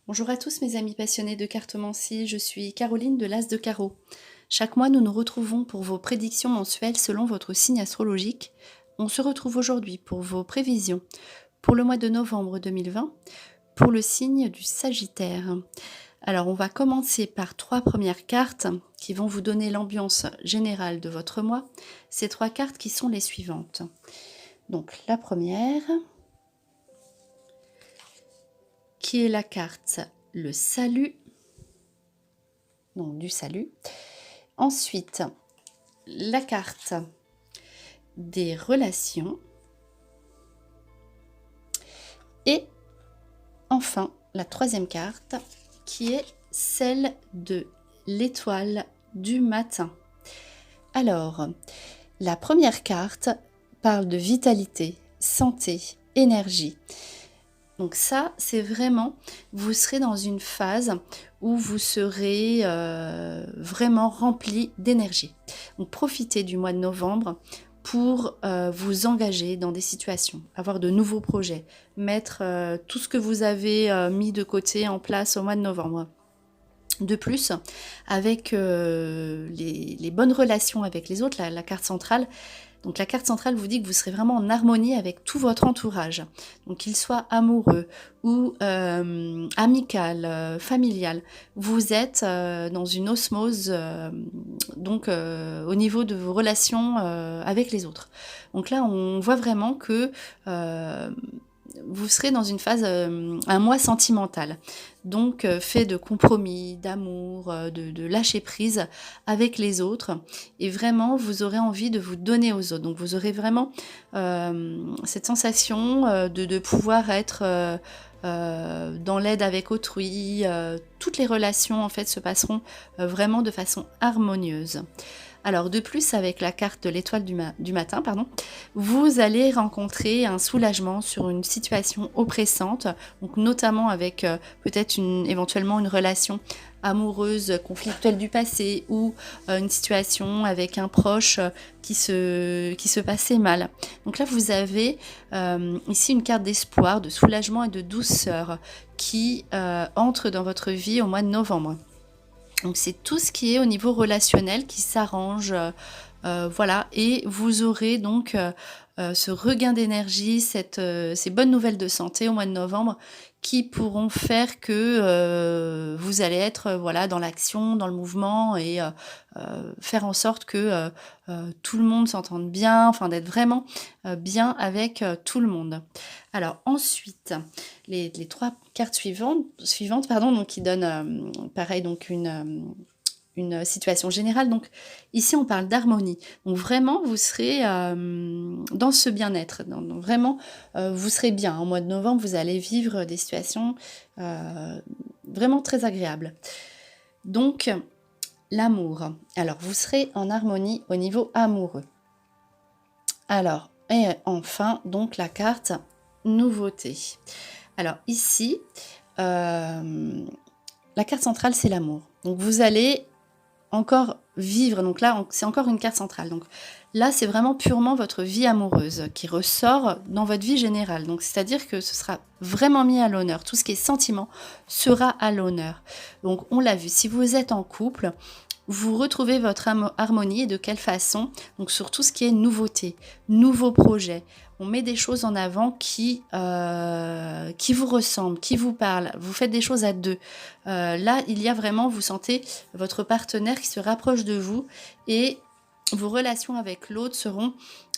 Bonjour à tous mes amis passionnés de cartomancie, je suis Caroline de l'As de Carreau. Chaque mois, nous nous retrouvons pour vos prédictions mensuelles selon votre signe astrologique. On se retrouve aujourd'hui pour vos prévisions pour le mois de novembre 2020, pour le signe du Sagittaire. Alors, on va commencer par 3 premières cartes qui vont vous donner l'ambiance générale de votre mois. Ces 3 cartes qui sont les suivantes. Donc, la première, qui est la carte le salut, donc du salut. Ensuite, la carte des relations. Et enfin, la troisième carte, qui est celle de l'étoile du matin. Alors, la première carte parle de vitalité, santé, énergie. Donc ça, c'est vraiment, vous serez dans une phase où vous serez vraiment rempli d'énergie. Donc profitez du mois de novembre pour vous engager dans des situations, avoir de nouveaux projets, mettre tout ce que vous avez mis de côté en place au mois de novembre. De plus, avec les bonnes relations avec les autres, la carte centrale, donc la carte centrale vous dit que vous serez vraiment en harmonie avec tout votre entourage, donc qu'il soit amoureux ou amical, familial. Vous êtes dans une osmose au niveau de vos relations avec les autres. Donc là, on voit vraiment que vous serez dans une phase, un mois sentimental, donc fait de compromis, d'amour, de lâcher prise avec les autres, et vraiment vous aurez envie de vous donner aux autres. Donc vous aurez vraiment cette sensation de pouvoir être dans l'aide avec autrui. Toutes les relations en fait se passeront vraiment de façon harmonieuse. Alors de plus, avec la carte de l'étoile du matin, vous allez rencontrer un soulagement sur une situation oppressante, donc notamment avec peut-être éventuellement une relation amoureuse, conflictuelle du passé, ou une situation avec un proche qui se passait mal. Donc là, vous avez ici une carte d'espoir, de soulagement et de douceur qui entre dans votre vie au mois de novembre. Donc c'est tout ce qui est au niveau relationnel qui s'arrange, voilà, et vous aurez donc ce regain d'énergie, ces bonnes nouvelles de santé au mois de novembre qui pourront faire que vous allez être voilà, dans l'action, dans le mouvement, et faire en sorte que tout le monde s'entende bien, enfin d'être vraiment bien avec tout le monde. Alors ensuite, les 3 cartes suivantes donc, qui donnent pareil donc une situation générale. Donc ici on parle d'harmonie. Donc vraiment vous serez dans ce bien-être. Donc vraiment vous serez bien. Au mois de novembre vous allez vivre des situations vraiment très agréables. Donc l'amour. Alors vous serez en harmonie au niveau amoureux. Alors et enfin donc la carte nouveauté. Alors ici la carte centrale c'est l'amour. Donc vous allez encore vivre, donc là c'est encore une carte centrale, donc là c'est vraiment purement votre vie amoureuse qui ressort dans votre vie générale, donc c'est à dire que ce sera vraiment mis à l'honneur, tout ce qui est sentiment sera à l'honneur. Donc on l'a vu, si vous êtes en couple, vous retrouvez votre harmonie, et de quelle façon? Donc sur tout ce qui est nouveauté, nouveaux projets, on met des choses en avant qui vous ressemblent, qui vous parlent, vous faites des choses à deux. Là, il y a vraiment, vous sentez votre partenaire qui se rapproche de vous, et vos relations avec l'autre seront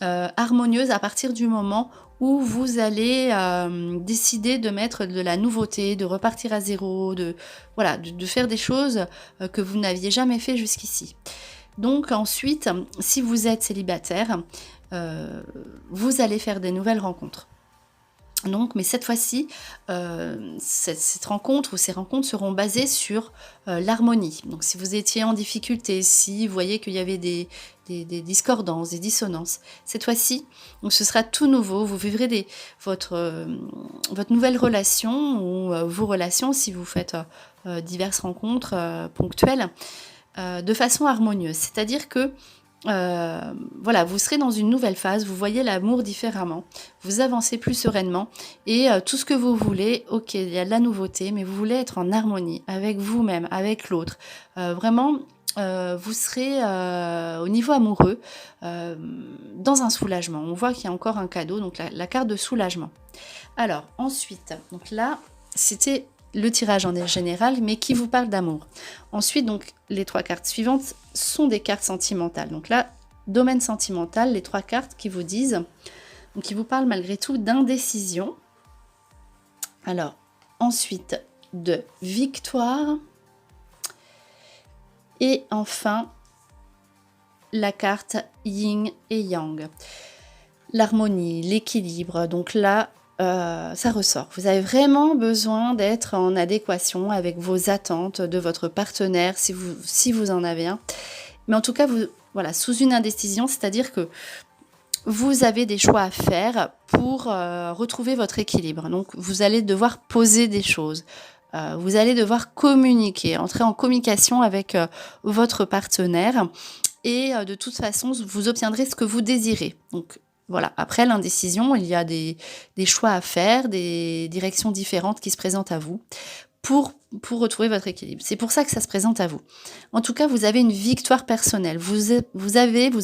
harmonieuses à partir du moment où vous allez décider de mettre de la nouveauté, de repartir à zéro, de faire des choses que vous n'aviez jamais fait jusqu'ici. Donc ensuite, si vous êtes célibataire, vous allez faire des nouvelles rencontres. Donc, mais cette fois-ci, cette rencontre ou ces rencontres seront basées sur l'harmonie. Donc, si vous étiez en difficulté, si vous voyez qu'il y avait des discordances, des dissonances, cette fois-ci, donc ce sera tout nouveau. Vous vivrez votre nouvelle relation ou vos relations, si vous faites diverses rencontres ponctuelles, de façon harmonieuse. C'est-à-dire que voilà, vous serez dans une nouvelle phase, vous voyez l'amour différemment, vous avancez plus sereinement et tout ce que vous voulez, ok, il y a de la nouveauté, mais vous voulez être en harmonie avec vous-même, avec l'autre. Vraiment, vous serez au niveau amoureux dans un soulagement. On voit qu'il y a encore un cadeau, donc la carte de soulagement. Alors, ensuite, donc là, c'était le tirage en général, mais qui vous parle d'amour. Ensuite, donc, les 3 cartes suivantes sont des cartes sentimentales. Donc là, domaine sentimental, les 3 cartes qui vous disent, donc qui vous parlent malgré tout d'indécision. Alors, ensuite, de victoire. Et enfin, la carte yin et yang. L'harmonie, l'équilibre. Donc là, ça ressort. Vous avez vraiment besoin d'être en adéquation avec vos attentes de votre partenaire, si vous en avez un. Mais en tout cas, voilà, sous une indécision, c'est-à-dire que vous avez des choix à faire pour retrouver votre équilibre. Donc, vous allez devoir poser des choses. Vous allez devoir communiquer, entrer en communication avec votre partenaire. Et de toute façon, vous obtiendrez ce que vous désirez. Donc, voilà, après l'indécision, il y a des choix à faire, des directions différentes qui se présentent à vous pour retrouver votre équilibre. C'est pour ça que ça se présente à vous. En tout cas, vous avez une victoire personnelle. Vous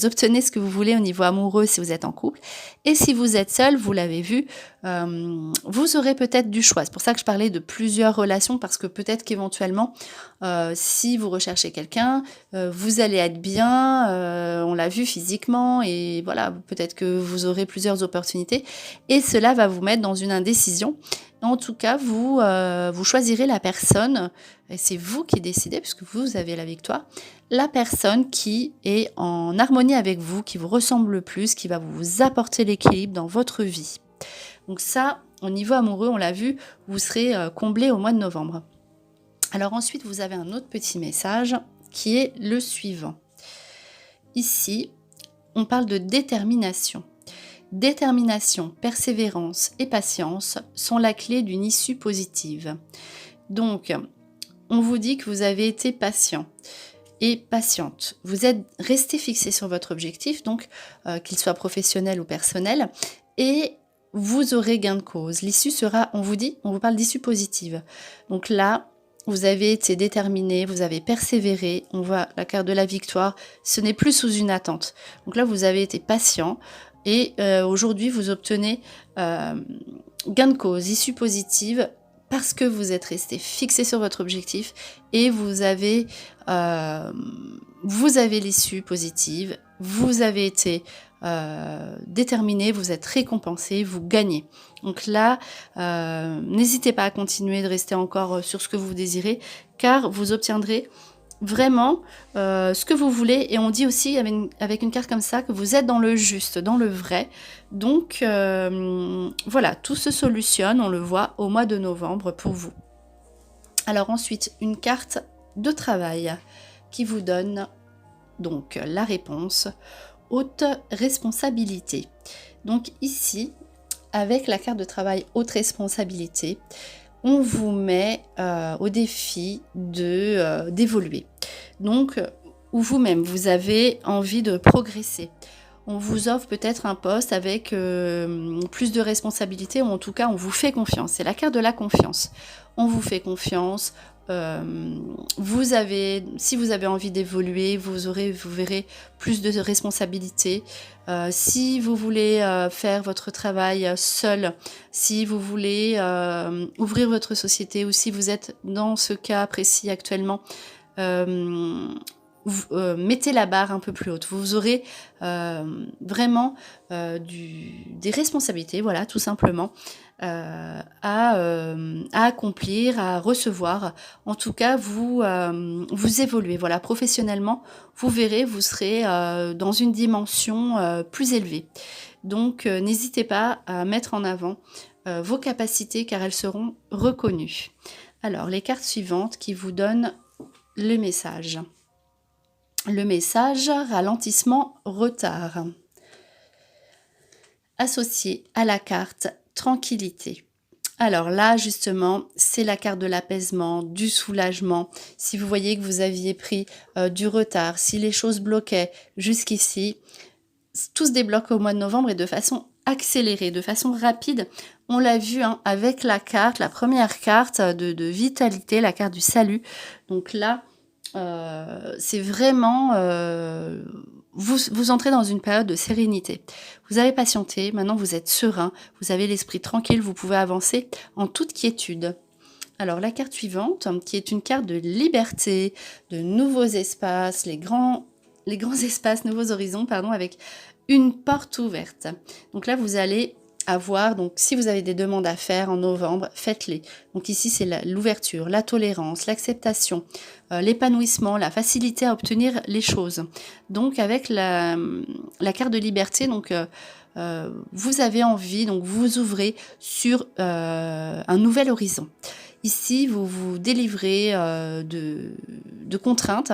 obtenez ce que vous voulez au niveau amoureux si vous êtes en couple. Et si vous êtes seul, vous l'avez vu, vous aurez peut-être du choix. C'est pour ça que je parlais de plusieurs relations, parce que peut-être qu'éventuellement, si vous recherchez quelqu'un, vous allez être bien, on l'a vu physiquement, et voilà, peut-être que vous aurez plusieurs opportunités. Et cela va vous mettre dans une indécision. En tout cas, vous choisirez la personne, et c'est vous qui décidez, puisque vous avez la victoire, la personne qui est en harmonie avec vous, qui vous ressemble le plus, qui va vous apporter l'équilibre dans votre vie. Donc ça, au niveau amoureux, on l'a vu, vous serez comblé au mois de novembre. Alors ensuite, vous avez un autre petit message qui est le suivant. Ici, on parle de détermination. Détermination, persévérance et patience sont la clé d'une issue positive. Donc, on vous dit que vous avez été patient et patiente. Vous êtes resté fixé sur votre objectif, donc qu'il soit professionnel ou personnel, et vous aurez gain de cause. L'issue sera, on vous parle d'issue positive. Donc là, vous avez été déterminé, vous avez persévéré, on voit la carte de la victoire, ce n'est plus sous une attente. Donc là, vous avez été patient, et aujourd'hui, vous obtenez gain de cause, issue positive, parce que vous êtes resté fixé sur votre objectif et vous avez l'issue positive, vous avez été déterminé, vous êtes récompensé, vous gagnez. Donc là, n'hésitez pas à continuer de rester encore sur ce que vous désirez, car vous obtiendrez vraiment ce que vous voulez. Et on dit aussi avec une carte comme ça que vous êtes dans le juste, dans le vrai. Donc voilà, tout se solutionne, on le voit au mois de novembre pour vous. Alors ensuite, une carte de travail qui vous donne donc la réponse: haute responsabilité. Donc ici, avec la carte de travail haute responsabilité, on vous met au défi d'évoluer. Donc, ou vous-même, vous avez envie de progresser. On vous offre peut-être un poste avec plus de responsabilité, ou en tout cas, on vous fait confiance. C'est la carte de la confiance. On vous fait confiance. Si vous avez envie d'évoluer, vous verrez plus de responsabilités. Si vous voulez faire votre travail seul, si vous voulez ouvrir votre société, ou si vous êtes dans ce cas précis actuellement, mettez la barre un peu plus haute. Vous aurez vraiment des responsabilités, voilà, tout simplement, à accomplir, à recevoir. En tout cas, vous évoluez. Voilà, professionnellement, vous verrez, vous serez dans une dimension plus élevée. Donc, n'hésitez pas à mettre en avant vos capacités, car elles seront reconnues. Alors, les cartes suivantes qui vous donnent le message. Le message: ralentissement, retard. Associé à la carte tranquillité. Alors là, justement, c'est la carte de l'apaisement, du soulagement. Si vous voyez que vous aviez pris du retard, si les choses bloquaient jusqu'ici, tout se débloque au mois de novembre et de façon accélérée, de façon rapide. On l'a vu hein, avec la carte, la première carte de vitalité, la carte du salut. Donc là, c'est vraiment... vous entrez dans une période de sérénité. Vous avez patienté, maintenant vous êtes serein, vous avez l'esprit tranquille, vous pouvez avancer en toute quiétude. Alors la carte suivante, qui est une carte de liberté, de nouveaux espaces, les grands espaces, nouveaux horizons, pardon, avec une porte ouverte. Donc là, vous allez avoir, donc si vous avez des demandes à faire en novembre, faites-les. Donc ici, c'est l'ouverture, la tolérance, l'acceptation, l'épanouissement, la facilité à obtenir les choses. Donc avec la carte de liberté, donc vous avez envie, donc vous ouvrez sur un nouvel horizon. Ici, vous vous délivrez de contraintes.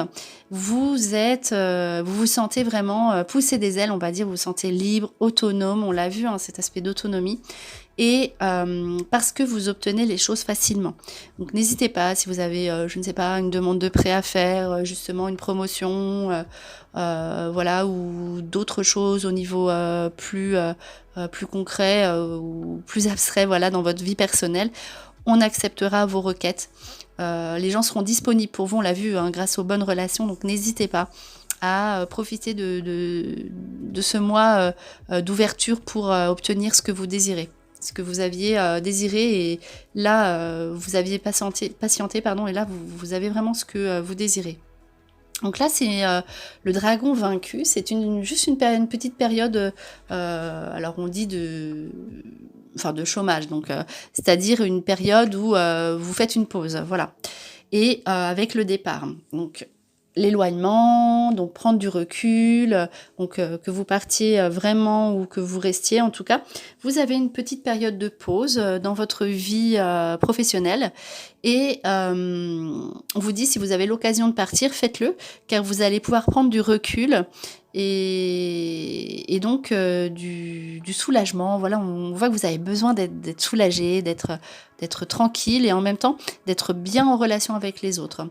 Vous vous sentez vraiment pousser des ailes, on va dire. Vous vous sentez libre, autonome. On l'a vu, hein, cet aspect d'autonomie. Et parce que vous obtenez les choses facilement. Donc n'hésitez pas, si vous avez, je ne sais pas, une demande de prêt à faire, justement une promotion, voilà, ou d'autres choses au niveau plus concret ou plus abstrait, voilà, dans votre vie personnelle. On acceptera vos requêtes. Les gens seront disponibles pour vous, on l'a vu, hein, grâce aux bonnes relations. Donc n'hésitez pas à profiter de ce mois d'ouverture pour obtenir ce que vous désirez. Ce que vous aviez désiré et là, vous aviez patienté, pardon, et là, vous avez vraiment ce que vous désirez. Donc là, c'est le dragon vaincu. C'est juste une petite période, alors on dit de chômage, donc c'est-à-dire une période où vous faites une pause, voilà. Et avec le départ, donc l'éloignement, donc prendre du recul, donc que vous partiez vraiment ou que vous restiez, en tout cas, vous avez une petite période de pause dans votre vie professionnelle et on vous dit si vous avez l'occasion de partir, faites-le, car vous allez pouvoir prendre du recul et donc du soulagement. Voilà, on voit que vous avez besoin d'être soulagé, d'être tranquille et en même temps d'être bien en relation avec les autres.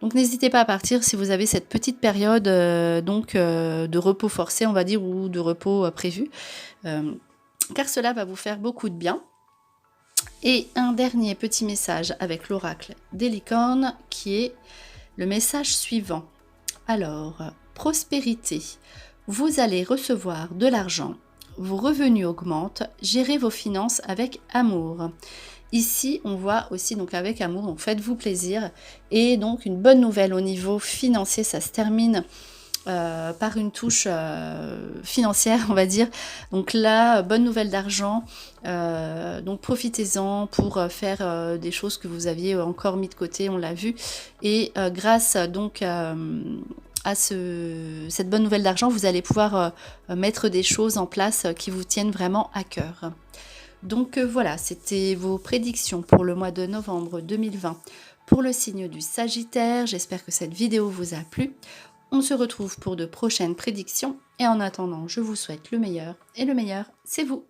Donc n'hésitez pas à partir si vous avez cette petite période de repos forcé, on va dire, ou de repos prévu, car cela va vous faire beaucoup de bien. Et un dernier petit message avec l'oracle des licornes qui est le message suivant. Alors, prospérité, vous allez recevoir de l'argent, vos revenus augmentent, gérez vos finances avec amour. Ici, on voit aussi donc avec amour, donc faites-vous plaisir. Et donc une bonne nouvelle au niveau financier, ça se termine par une touche financière, on va dire. Donc là, bonne nouvelle d'argent. Donc profitez-en pour faire des choses que vous aviez encore mis de côté, on l'a vu. Et grâce donc à cette bonne nouvelle d'argent, vous allez pouvoir mettre des choses en place qui vous tiennent vraiment à cœur. Donc voilà, c'était vos prédictions pour le mois de novembre 2020 pour le signe du Sagittaire. J'espère que cette vidéo vous a plu. On se retrouve pour de prochaines prédictions et en attendant, je vous souhaite le meilleur et le meilleur, c'est vous.